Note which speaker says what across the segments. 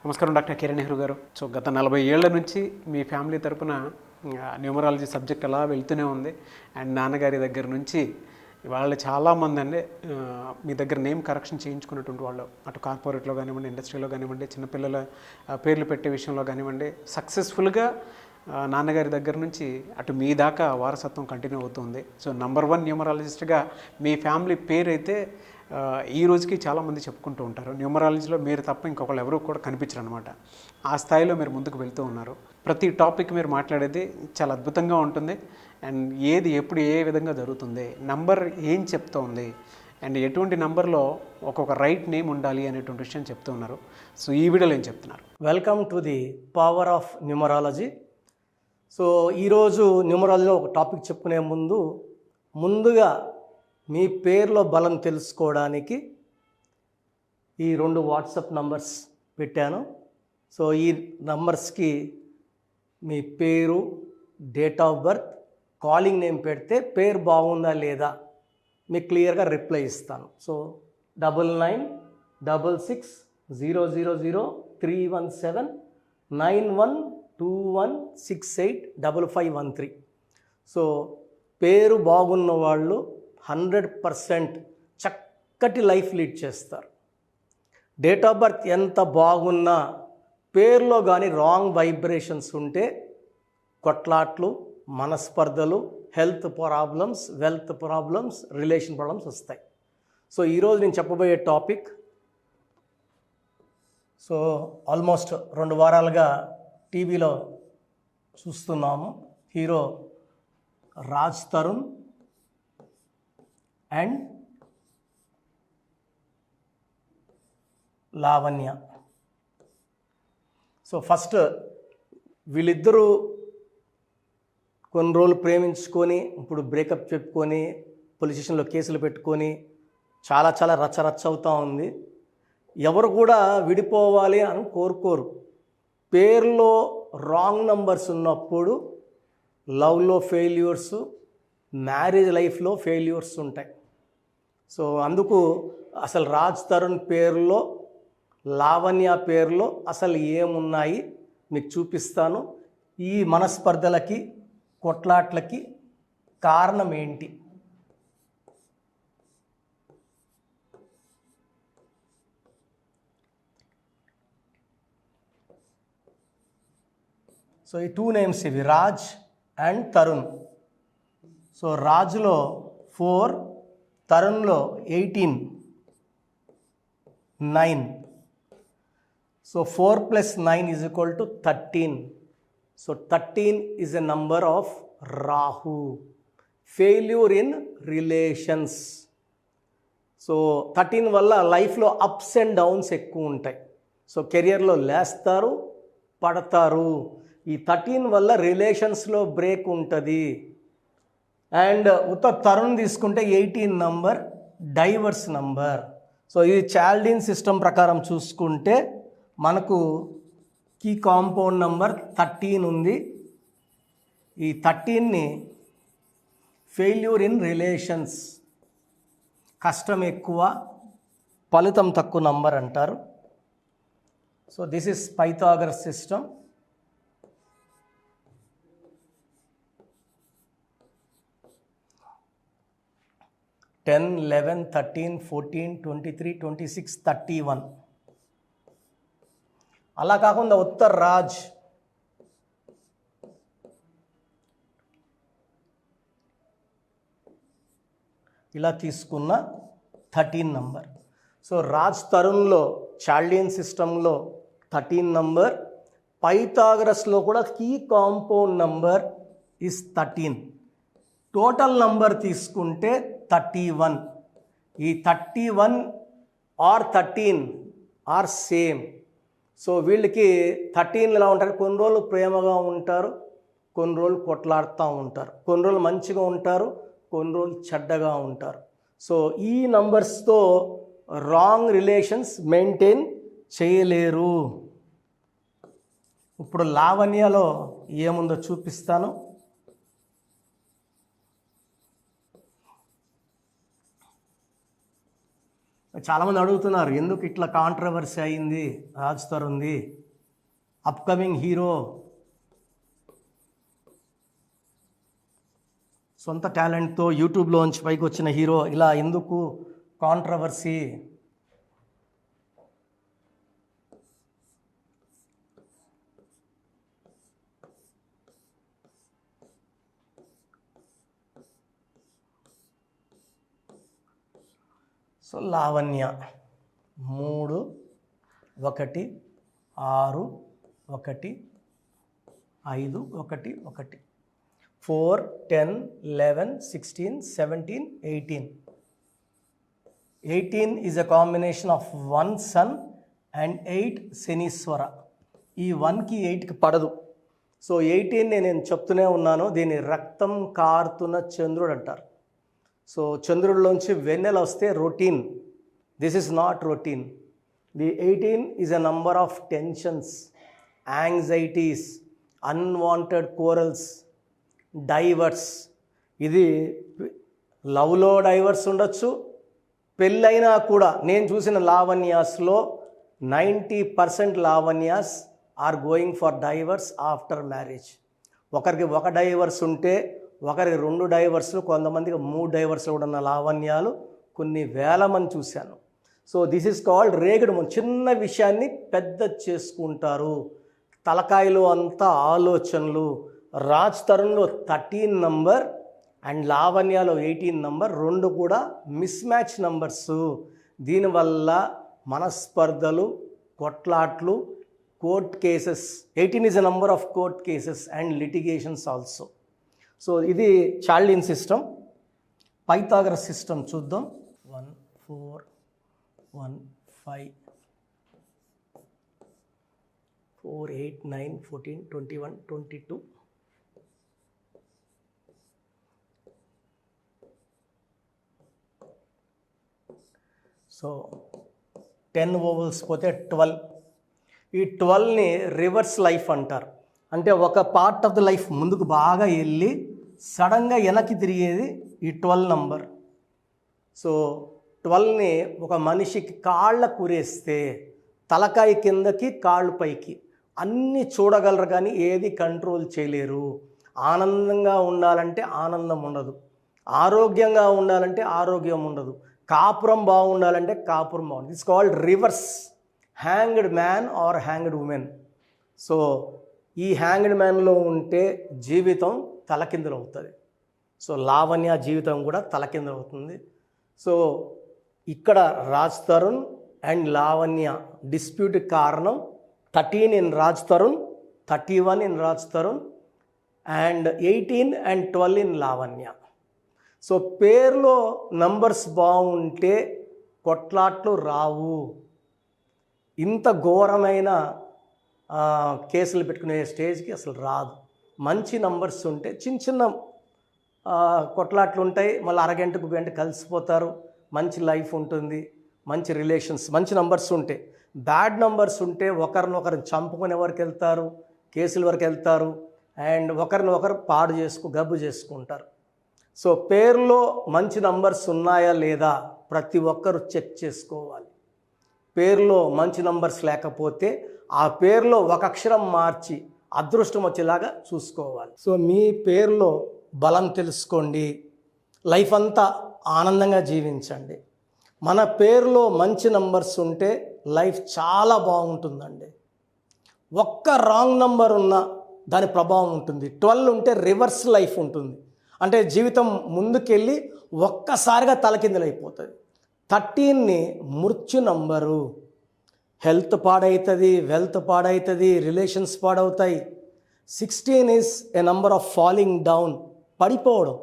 Speaker 1: నమస్కారం డాక్టర్ కిరణ్ నెహ్రూ గారు. సో గత 40 ఏళ్ల నుంచి మీ ఫ్యామిలీ తరపున న్యూమరాలజీ సబ్జెక్ట్ అలా వెళ్తూనే ఉంది. అండ్ నాన్నగారి దగ్గర నుంచి వాళ్ళు చాలామంది అండి మీ దగ్గర నేమ్ కరెక్షన్ చేయించుకున్నటువంటి వాళ్ళు, అటు కార్పొరేట్లో కానివ్వండి, ఇండస్ట్రీలో కానివ్వండి, చిన్నపిల్లల పేర్లు పెట్టే విషయంలో కానివ్వండి, సక్సెస్ఫుల్గా నాన్నగారి దగ్గర నుంచి అటు మీ దాకా వారసత్వం కంటిన్యూ అవుతుంది. సో నంబర్ 1 న్యూమరాలజిస్ట్గా మీ ఫ్యామిలీ పేరు అయితే ఈ రోజుకి చాలామంది చెప్పుకుంటూ ఉంటారు. న్యూమరాలజీలో మీరు తప్ప ఇంకొకళ్ళు ఎవరు కూడా కనిపించరు అనమాట. ఆ స్థాయిలో మీరు ముందుకు వెళ్తూ ఉన్నారు. ప్రతి టాపిక్ మీరు మాట్లాడేది చాలా అద్భుతంగా ఉంటుంది. అండ్ ఏది ఎప్పుడు ఏ విధంగా జరుగుతుంది, నంబర్ ఏం చెప్తోంది, అండ్ ఎటువంటి నంబర్లో ఒక్కొక్క రైట్ నేమ్ ఉండాలి అనేటువంటి విషయం చెప్తూ ఉన్నారు. సో ఈ వీడియోలో ఏం చెప్తున్నారు?
Speaker 2: Welcome to the power of numerology. So ఈరోజు న్యూమరాలజీలో ఒక టాపిక్ చెప్పుకునే ముందుగా మీ పేర్లో బలం తెలుసుకోవడానికి ఈ 2 వాట్సాప్ నంబర్స్ పెట్టాను. సో ఈ నంబర్స్కి మీ పేరు, date of birth, calling name పెడితే పేరు బాగుందా లేదా మీకు క్లియర్గా రిప్లై ఇస్తాను. సో 99660030179121685513. సో పేరు బాగున్న వాళ్ళు 100% చక్కటి లైఫ్ లీడ్ చేస్తారు. డేట్ ఆఫ్ బర్త్ ఎంత బాగున్నా పేరులో కానీ రాంగ్ వైబ్రేషన్స్ ఉంటే కొట్లాట్లు, మనస్పర్ధలు, health problems, wealth problems, relation problems వస్తాయి. సో ఈరోజు నేను చెప్పబోయే టాపిక్, సో ఆల్మోస్ట్ 2 వారాలుగా టీవీలో చూస్తున్నాము. Hero Raj Tarun and Lavanya. So first వీళ్ళిద్దరూ కొన్ని రోజులు ప్రేమించుకొని ఇప్పుడు బ్రేకప్ చెప్పుకొని పోలీస్ స్టేషన్లో కేసులు పెట్టుకొని చాలా రచ్చ అవుతూ ఉంది. ఎవరు కూడా విడిపోవాలి అని కోరుకోరు. పేర్లో రాంగ్ నంబర్స్ ఉన్నప్పుడు లవ్లో ఫెయిల్యూర్స్, మ్యారేజ్ లైఫ్లో ఫెయిల్యూర్స్ ఉంటాయి. సో అందుకు అసలు రాజ్ తరుణ్ పేరులో, లావణ్య పేరులో అసలు ఏమున్నాయి మీకు చూపిస్తాను. ఈ మనస్పర్ధలకి, కొట్లాట్లకి కారణం ఏంటి? సో ఈ 2 నేమ్స్ ఇవి, రాజ్ అండ్ తరుణ్. సో రాజులో 4, తరుణ్లో 18, 9. So 4 + 9 = 13. So 13 is a number of Rahu, failure in relations. So 13 వల్ల లైఫ్లో అప్స్ అండ్ డౌన్స్ ఎక్కువ ఉంటాయి. సో కెరియర్లో లేస్తారు, పడతారు. ఈ 13 వల్ల రిలేషన్స్లో బ్రేక్ ఉంటుంది. అండ్ తరుణ్ తీసుకుంటే 18 నంబర్ డైవర్స్ నంబర్. సో ఇది చాల్డిన్ సిస్టమ్ ప్రకారం చూసుకుంటే మనకు కీ కాంపౌండ్ నంబర్ 13 ఉంది. ఈ 13ని ఫెయిల్యూర్ ఇన్ రిలేషన్స్, కష్టం ఎక్కువ, ఫలితం తక్కువ నంబర్ అంటారు. So this is Pythagoras system. 10, 11, 13, 14, 23, 26, 31. అలా కాకుండా ఉత్తర్ రాజ్ ఇలా తీసుకున్న 13 నంబర్. సో రాజ్ తరుణ్లో చాల్డియన్ సిస్టంలో 13 నంబర్, పైథాగరస్లో కూడా key compound number is 13. Total number తీసుకుంటే 31. ఈ 31 ఆర్ 13 ఆర్ సేమ్. సో వీళ్ళకి 13 ఎలా ఉంటారు, కొన్ని రోజులు ప్రేమగా ఉంటారు, కొన్ని రోజులు కొట్లాడుతూ ఉంటారు, కొన్ని రోజులు మంచిగా ఉంటారు, కొన్ని రోజులు చెడ్డగా ఉంటారు. సో ఈ నంబర్స్తో రాంగ్ రిలేషన్స్ మెయింటైన్ చేయలేరు. ఇప్పుడు లావణ్యలో ఏముందో చూపిస్తాను. చాలామంది అడుగుతున్నారు ఎందుకు ఇట్లా కాంట్రవర్సీ అయింది రాజ్ తరుణ్ది, అప్కమింగ్ హీరో, సొంత టాలెంట్తో యూట్యూబ్లోంచి పైకి వచ్చిన హీరో, ఇలా ఎందుకు controversy? So Lavanya 3 1 6 1 5 1 1 4 10 11 16 17 18. 18 is a combination of 1 sun and 8 Shanishwara. ఈ 1కి 8కి పడదు. సో 18 నేను చెప్తూనే ఉన్నాను, దీన్ని రక్తం కారుతున్న చంద్రుడు అంటారు. సో చంద్రుడిలోంచి వెన్నెల వస్తే routine. This is not routine. The 18 is a number of tensions, anxieties, unwanted quarrels, divorce. ఇది లవ్లో డైవర్స్ ఉండొచ్చు, పెళ్ళైనా కూడా. నేను చూసిన లావణ్యాస్లో 90% Lavanyas are going for divorce after marriage. ఒకరికి 1 డైవర్స్ ఉంటే ఒకరికి 2 డైవర్స్లు, కొంతమందికి 3 డైవర్స్లు కూడా ఉన్న లావణ్యాలు కొన్ని వేల మంది చూశాను. సో దిస్ ఈజ్ కాల్డ్ రేగడు. చిన్న విషయాన్ని పెద్ద చేసుకుంటారు, తలకాయలో అంతా ఆలోచనలు. రాజ్ తరుణ్లో 13 నంబర్ అండ్ లావణ్యలో 18 నంబర్, 2 కూడా మిస్ మ్యాచ్ నంబర్స్. దీనివల్ల మనస్పర్ధలు, కొట్లాట్లు, court cases. 18 is a number of court cases and litigations also. So ఇది చార్లిన్ సిస్టమ్. పైథాగరస్ సిస్టమ్ చూద్దాం. 1 4 1 5 4 8 9 14 21 22. సో 10 ఓవల్స్ పోతే 12. ఈ 12ని రివర్స్ లైఫ్ అంటారు. అంటే ఒక పార్ట్ ఆఫ్ ద లైఫ్ ముందుకు బాగా వెళ్ళి సడన్గా వెనక్కి తిరిగేది ఈ 12 నంబర్. సో 12ని ఒక మనిషికి కాళ్ళ కూరేస్తే తలకాయ కిందకి కాళ్ళు పైకి అన్నీ చూడగలరు కానీ ఏది కంట్రోల్ చేయలేరు. ఆనందంగా ఉండాలంటే ఆనందం ఉండదు, ఆరోగ్యంగా ఉండాలంటే ఆరోగ్యం ఉండదు, కాపురం బాగుండాలంటే కాపురం బాగుండదు. It's called reverse hanged man or hanged woman. So ఈ హ్యాంగ్డ్ మ్యాన్లో ఉంటే జీవితం తలకిందులు అవుతుంది. సో లావణ్య జీవితం కూడా తలకిందులు అవుతుంది. సో ఇక్కడ రాజ్ తరుణ్ అండ్ లావణ్య డిస్ప్యూట్ కారణం 13 in Raj Tarun, 31 in Raj Tarun and 18 and 12 in Lavanya. So పేర్లో నంబర్స్ బాగుంటే కొట్లాట్లు రావు. ఇంత ఘోరమైన కేసులు పెట్టుకునే స్టేజ్కి అసలు రాదు. మంచి నంబర్స్ ఉంటే చిన్న చిన్న కొట్లాట్లు ఉంటాయి, మళ్ళీ అరగంటకు గంట కలిసిపోతారు, మంచి లైఫ్ ఉంటుంది, మంచి రిలేషన్స్. మంచి నంబర్స్ ఉంటే. బ్యాడ్ నంబర్స్ ఉంటే ఒకరినొకరు చంపుకునే వరకు వెళ్తారు, కేసుల వరకు వెళ్తారు అండ్ ఒకరినొకరు గబ్బు చేసుకుంటారు. సో పేరులో మంచి నంబర్స్ ఉన్నాయా లేదా ప్రతి ఒక్కరు చెక్ చేసుకోవాలి. పేరులో మంచి నంబర్స్ లేకపోతే ఆ పేరులో ఒక అక్షరం మార్చి అదృష్టం వచ్చేలాగా చూసుకోవాలి. సో మీ పేరులో బలం తెలుసుకోండి, లైఫ్ అంతా ఆనందంగా జీవించండి. మన పేరులో మంచి నంబర్స్ ఉంటే లైఫ్ చాలా బాగుంటుందండి. ఒక్క రాంగ్ నంబర్ ఉన్నా దాని ప్రభావం ఉంటుంది. 12 ఉంటే రివర్స్ లైఫ్ ఉంటుంది, అంటే జీవితం ముందుకెళ్ళి ఒక్కసారిగా తలకిందులైపోతుంది. 13ని మృత్యు నంబరు. హెల్త్ పాడవుతుంది, వెల్త్ పాడవుతుంది, రిలేషన్స్ పాడవుతాయి. 16 is a number of falling down, పడిపోవడం,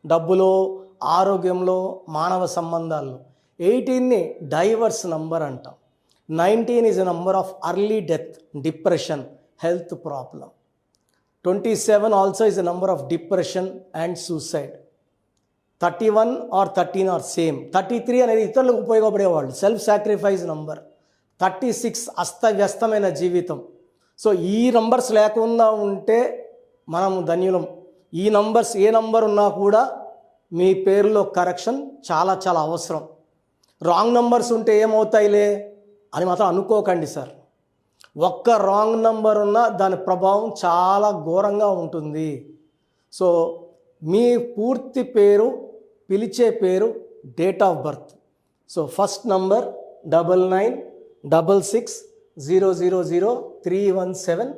Speaker 2: డబ్బులో, ఆరోగ్యంలో, మానవ సంబంధాల్లో. 18ని డైవర్స్ నంబర్ అంటాం. 19 is a number of early death, depression, health problem. 27 also is a number of depression and suicide. 31 or 13 or same. 33 అనేది ఇతరులకు ఉపయోగపడేవాళ్ళు, సెల్ఫ్ సాక్రిఫైస్ నంబర్. 36 అస్తవ్యస్తమైన జీవితం. సో ఈ నంబర్స్ లేకుండా ఉంటే మనము ధన్యులం. ఈ నంబర్స్ ఏ నంబర్ ఉన్నా కూడా మీ పేరులో కరెక్షన్ చాలా చాలా అవసరం. రాంగ్ నంబర్స్ ఉంటే ఏమవుతాయిలే అని మాత్రం అనుకోకండి సార్. ఒక్క రాంగ్ నంబర్ ఉన్నా దాని ప్రభావం చాలా ఘోరంగా ఉంటుంది. సో మీ పూర్తి పేరు, పిలిచే పేరు, date of birth. So first number 9966000317,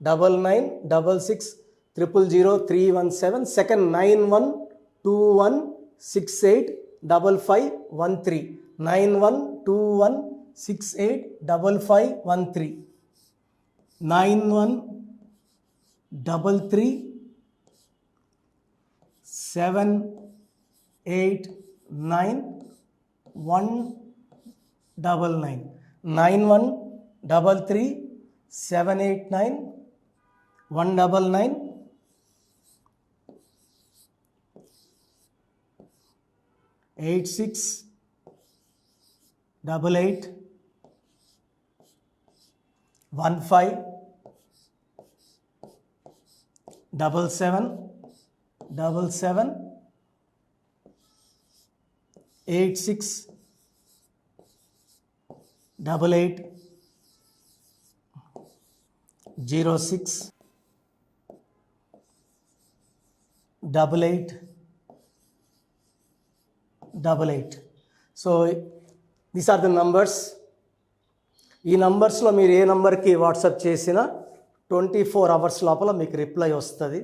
Speaker 2: 9966000317. Second 9121685513, 9121685513, 9133789199, 9133789199, 8688157777, 8688068888. So these are the numbers. ఈ నంబర్స్లో మీరు ఏ నంబర్కి వాట్సాప్ చేసినా 24 hours లోపల మీకు రిప్లై వస్తుంది.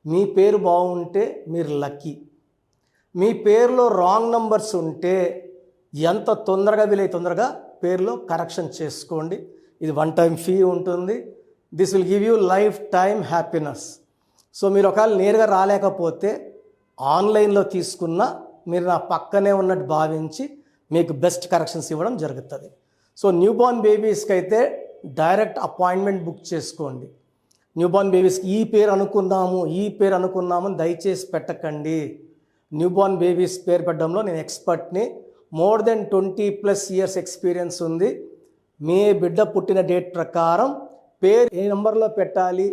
Speaker 2: మీ పేరు బాగుంటే మీరు లక్కీ. మీ పేరులో రాంగ్ నంబర్స్ ఉంటే ఎంత తొందరగా వీలైతే తొందరగా పేరులో కరెక్షన్ చేసుకోండి. ఇది 1 time ఫీ ఉంటుంది. This will give you life time happiness. So మీరు ఒకవేళ నేరుగా రాలేకపోతే ఆన్లైన్లో తీసుకున్న మీరు నా పక్కనే ఉన్నట్టు భావించి మీకు బెస్ట్ కరెక్షన్స్ ఇవ్వడం జరుగుతుంది. సో న్యూబార్న్ బేబీస్కి అయితే డైరెక్ట్ అపాయింట్మెంట్ బుక్ చేసుకోండి. న్యూబార్న్ బేబీస్కి ఈ పేరు అనుకున్నాము దయచేసి పెట్టకండి. న్యూబార్న్ బేబీస్ పేరు పెట్టడంలో నేను ఎక్స్పర్ట్ని. మోర్ దెన్ 20+ years ఎక్స్పీరియన్స్ ఉంది. మీ బిడ్డ పుట్టిన డేట్ ప్రకారం పేరు ఏ నెంబర్లో పెట్టాలి,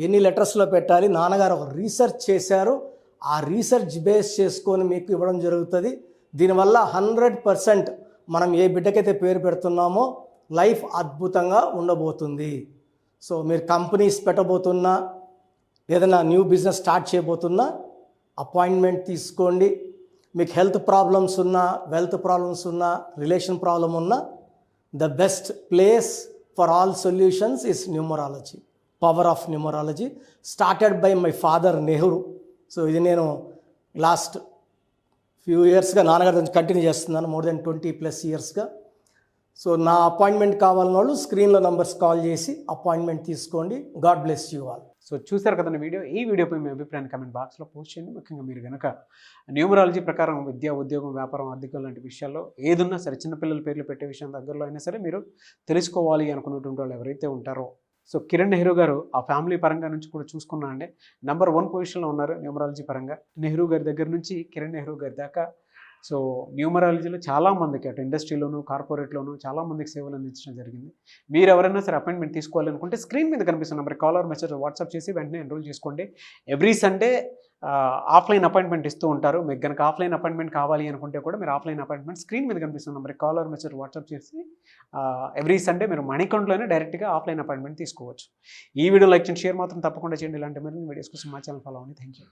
Speaker 2: ఎన్ని లెటర్స్లో పెట్టాలి, నాన్నగారు ఒక రీసెర్చ్ చేశారు. ఆ రీసెర్చ్ బేస్ చేసుకొని మీకు ఇవ్వడం జరుగుతుంది. దీనివల్ల 100% మనం ఏ బిడ్డకైతే పేరు పెడుతున్నామో లైఫ్ అద్భుతంగా ఉండబోతుంది. సో మీరు కంపెనీస్ పెట్టబోతున్నా, ఏదైనా న్యూ బిజినెస్ స్టార్ట్ చేయబోతున్నా అపాయింట్మెంట్ తీసుకోండి. మీకు హెల్త్ ప్రాబ్లమ్స్ ఉన్నా, వెల్త్ ప్రాబ్లమ్స్ ఉన్నా, రిలేషన్ ప్రాబ్లం ఉన్నా, the best place for all solutions is numerology. Power of numerology started by my father Nehru. So ఇది నేను లాస్ట్ ఫ్యూ ఇయర్స్గా నాన్నగారి నుంచి కంటిన్యూ చేస్తున్నాను, మోర్ దెన్ 20+ yearsగా. సో నా అపాయింట్మెంట్ కావాలన్న వాళ్ళు స్క్రీన్లో నంబర్స్ కాల్ చేసి అపాయింట్మెంట్ తీసుకోండి. God bless you all.
Speaker 1: So చూసారు కదండి వీడియో. ఈ వీడియోపై మీ అభిప్రాయాన్ని కమెంట్ బాక్స్లో పోస్ట్ చేయండి. ముఖ్యంగా మీరు కనుక న్యూమరాలజీ ప్రకారం విద్య, ఉద్యోగం, వ్యాపారం, ఆర్థికం లాంటి విషయాల్లో ఏదున్నా సరే, చిన్నపిల్లల పేర్లు పెట్టే విషయం దగ్గరలో అయినా సరే మీరు తెలుసుకోవాలి అనుకున్నటువంటి వాళ్ళు ఎవరైతే ఉంటారో, సో కిరణ్ నెహ్రూ గారు ఆ ఫ్యామిలీ పరంగా నుంచి కూడా చూసుకున్నా అండి నంబర్ 1 పొజిషన్లో ఉన్నారు న్యూమరాలజీ పరంగా. నెహ్రూ గారి దగ్గర నుంచి కిరణ్ నెహ్రూ గారి దాకా సో న్యూమరాలజీలో చాలామందికి అటు ఇండస్ట్రీలోను, కార్పొరేట్లోను చాలామందికి సేవలు అందించడం జరిగింది. మీరు ఎవరైనా సరే అపాయింట్మెంట్ తీసుకోవాలనుకుంటే స్క్రీన్ మీద కనిపిస్తున్న number call or message WhatsApp చేసి వెంటనే ఎన్రోల్ చేసుకోండి. ఎవ్రీ సండే ఆఫ్లైన్ అపాయింట్మెంట్ ఇస్తూ ఉంటారు. మీకు కనుక ఆఫ్లైన్ అపాయింట్మెంట్ కావాలి అనుకుంటే కూడా మీరు ఆఫ్లైన్ అపాయింట్మెంట్ స్క్రీన్ మీద కనిపిస్తున్న number call or message WhatsApp చేసి ఎవ్రీ సండే మీరు మణికంట్లోనే డైరెక్ట్గా ఆఫ్లైన్ అపాయింట్మెంట్ తీసుకోవచ్చు. ఈ వీడియో లైక్ చేయండి, షేర్ మాత్రం తప్పకుండా చేయండి. ఇలాంటి మరిన్ని వీడియోస్ కోసం మా ఛానల్ ఫాలో అవ్వండి. Thank you.